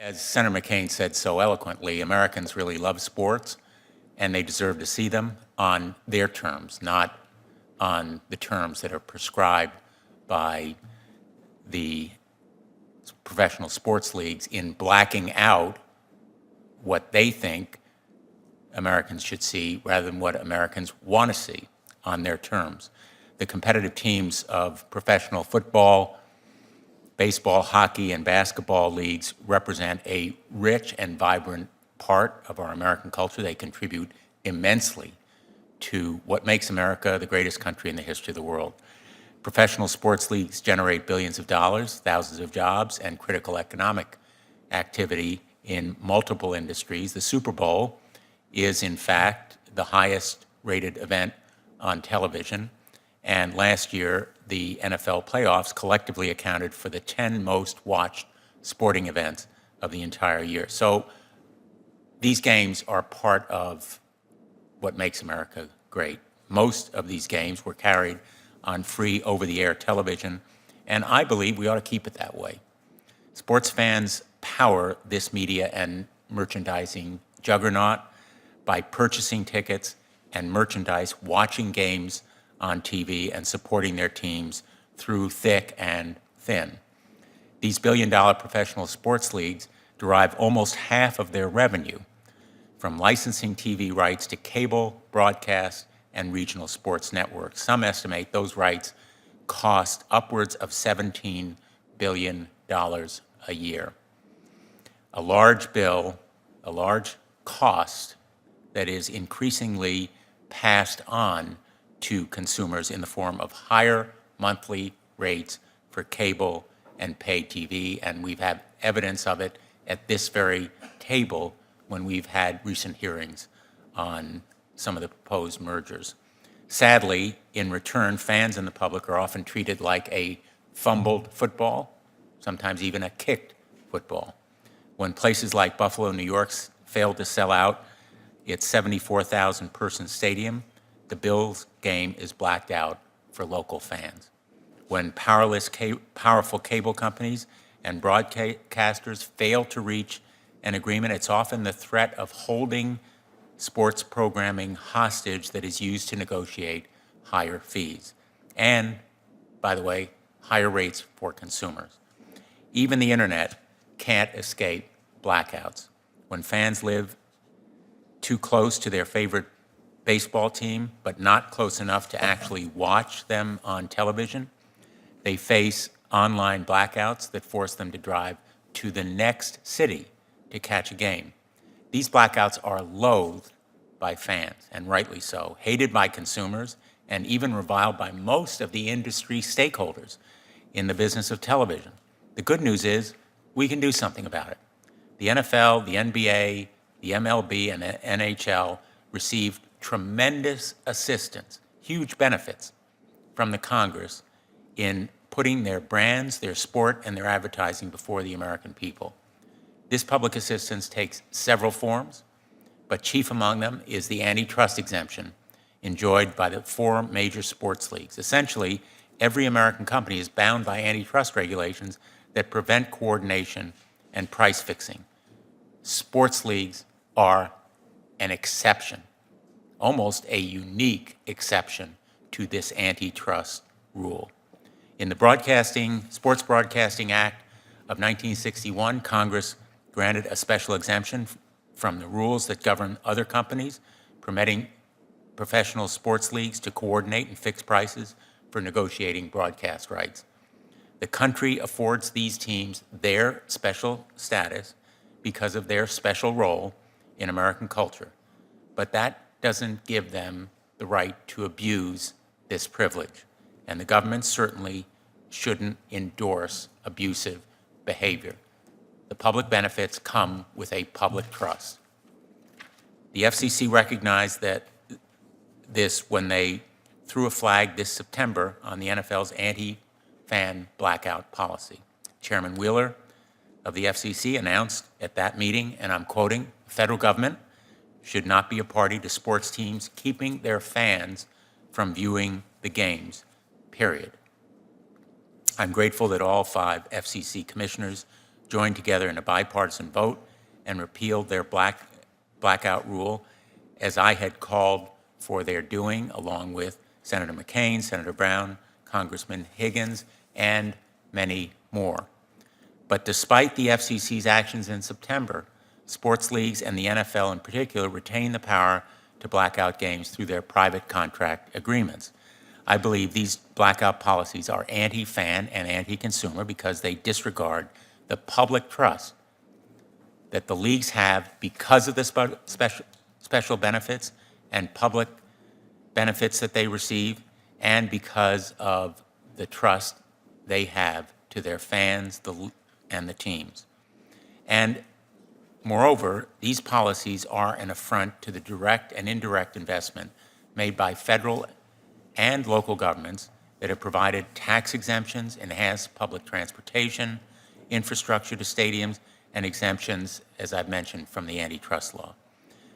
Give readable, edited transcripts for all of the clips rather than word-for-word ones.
As Senator McCain said so eloquently, Americans really love sports, and they deserve to see them on their terms, not on the terms that are prescribed by the professional sports leagues in blacking out what they think Americans should see rather than what Americans want to see on their terms. The competitive teams of professional football, baseball, hockey, and basketball leagues represent a rich and vibrant part of our American culture. They contribute immensely to what makes America the greatest country in the history of the world. Professional sports leagues generate billions of dollars, thousands of jobs, and critical economic activity in multiple industries. The Super Bowl is, in fact, the highest rated event on television. And last year, the NFL playoffs collectively accounted for the 10 most watched sporting events of the entire year. So these games are part of what makes America great. Most of these games were carried on free over-the-air television, and I believe we ought to keep it that way. Sports fans power this media and merchandising juggernaut by purchasing tickets and merchandise, watching games on TV, and supporting their teams through thick and thin. These billion-dollar professional sports leagues derive almost half of their revenue from licensing TV rights to cable, broadcast, and regional sports networks. Some estimate those rights cost upwards of $17 billion a year. A large bill, a large cost that is increasingly passed on to consumers in the form of higher monthly rates for cable and pay TV, and we've had evidence of it at this very table when we've had recent hearings on some of the proposed mergers. Sadly, in return, fans and the public are often treated like a fumbled football, sometimes even a kicked football. When places like Buffalo, New York failed to sell out its 74,000-person stadium, the Bills game is blacked out for local fans. When powerful cable companies and broadcasters fail to reach an agreement, it's often the threat of holding sports programming hostage that is used to negotiate higher fees. And, by the way, higher rates for consumers. Even the internet can't escape blackouts. When fans live too close to their favorite baseball team, but not close enough to actually watch them on television, they face online blackouts that force them to drive to the next city to catch a game. These blackouts are loathed by fans, and rightly so, hated by consumers, and even reviled by most of the industry stakeholders in the business of television. The good news is we can do something about it. The NFL, the NBA, the MLB, and the NHL received tremendous assistance, huge benefits from the Congress in putting their brands, their sport, and their advertising before the American people. This public assistance takes several forms, but chief among them is the antitrust exemption enjoyed by the 4 major sports leagues. Essentially, every American company is bound by antitrust regulations that prevent coordination and price fixing. Sports leagues are an exception, almost a unique exception to this antitrust rule. In the Sports Broadcasting Act of 1961, Congress granted a special exemption from the rules that govern other companies, permitting professional sports leagues to coordinate and fix prices for negotiating broadcast rights. The country affords these teams their special status because of their special role in American culture, but that doesn't give them the right to abuse this privilege, and the government certainly shouldn't endorse abusive behavior. The public benefits come with a public trust. The FCC recognized that this when they threw a flag this September on the NFL's anti-fan blackout policy. Chairman Wheeler of the FCC announced at that meeting, and I'm quoting, "The federal government should not be a party to sports teams keeping their fans from viewing the games, period." I'm grateful that all 5 FCC commissioners joined together in a bipartisan vote and repealed their blackout rule, as I had called for their doing, along with Senator McCain, Senator Brown, Congressman Higgins, and many more. But despite the FCC's actions in September, sports leagues and the NFL in particular retain the power to black out games through their private contract agreements. I believe these blackout policies are anti-fan and anti-consumer because they disregard the public trust that the leagues have because of the special benefits and public benefits that they receive, and because of the trust they have to their fans and the teams. And moreover, these policies are an affront to the direct and indirect investment made by federal and local governments that have provided tax exemptions, enhanced public transportation, infrastructure to stadiums, and exemptions, as I've mentioned, from the antitrust law.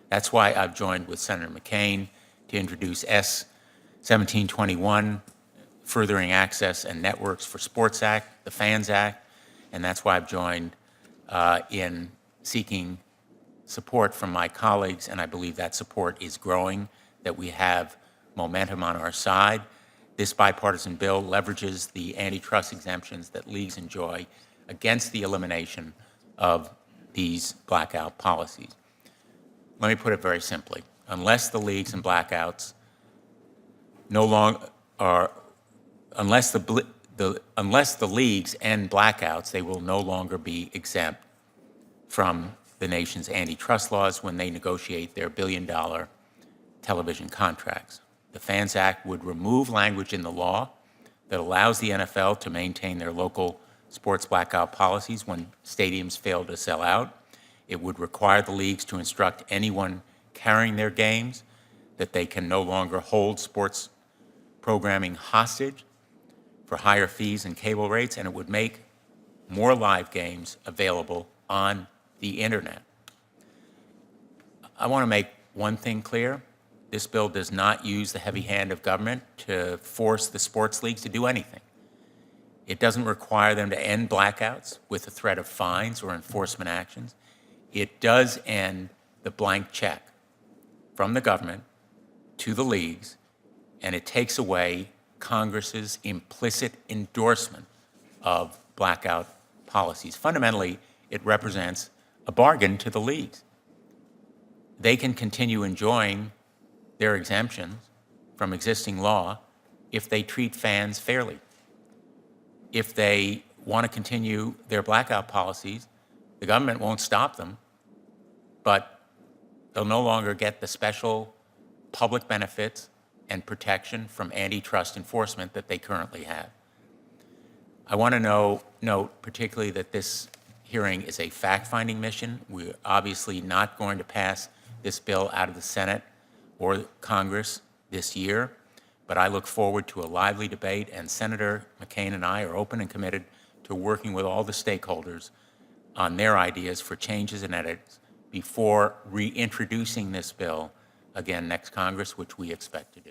That's why I've joined with Senator McCain to introduce S. 1721, Furthering Access and Networks for Sports Act, the FANS Act, and that's why I've joined in seeking support from my colleagues, and I believe that support is growing, that we have momentum on our side. This bipartisan bill leverages the antitrust exemptions that leagues enjoy against the elimination of these blackout policies. Let me put it very simply. Unless the leagues and blackouts no longer are, unless the leagues end blackouts, they will no longer be exempt from the nation's antitrust laws when they negotiate their billion-dollar television contracts. The FANS Act would remove language in the law that allows the NFL to maintain their local sports blackout policies when stadiums fail to sell out. It would require the leagues to instruct anyone carrying their games that they can no longer hold sports programming hostage for higher fees and cable rates, and it would make more live games available on the internet. I want to make one thing clear. This bill does not use the heavy hand of government to force the sports leagues to do anything. It doesn't require them to end blackouts with the threat of fines or enforcement actions. It does end the blank check from the government to the leagues, and it takes away Congress's implicit endorsement of blackout policies. Fundamentally, it represents a bargain to the leagues. They can continue enjoying their exemptions from existing law if they treat fans fairly. If they want to continue their blackout policies, the government won't stop them, but they'll no longer get the special public benefits and protection from antitrust enforcement that they currently have. I want to note particularly that this hearing is a fact-finding mission. We're obviously not going to pass this bill out of the Senate or Congress this year, but I look forward to a lively debate, and Senator McCain and I are open and committed to working with all the stakeholders on their ideas for changes and edits before reintroducing this bill again next Congress, which we expect to do.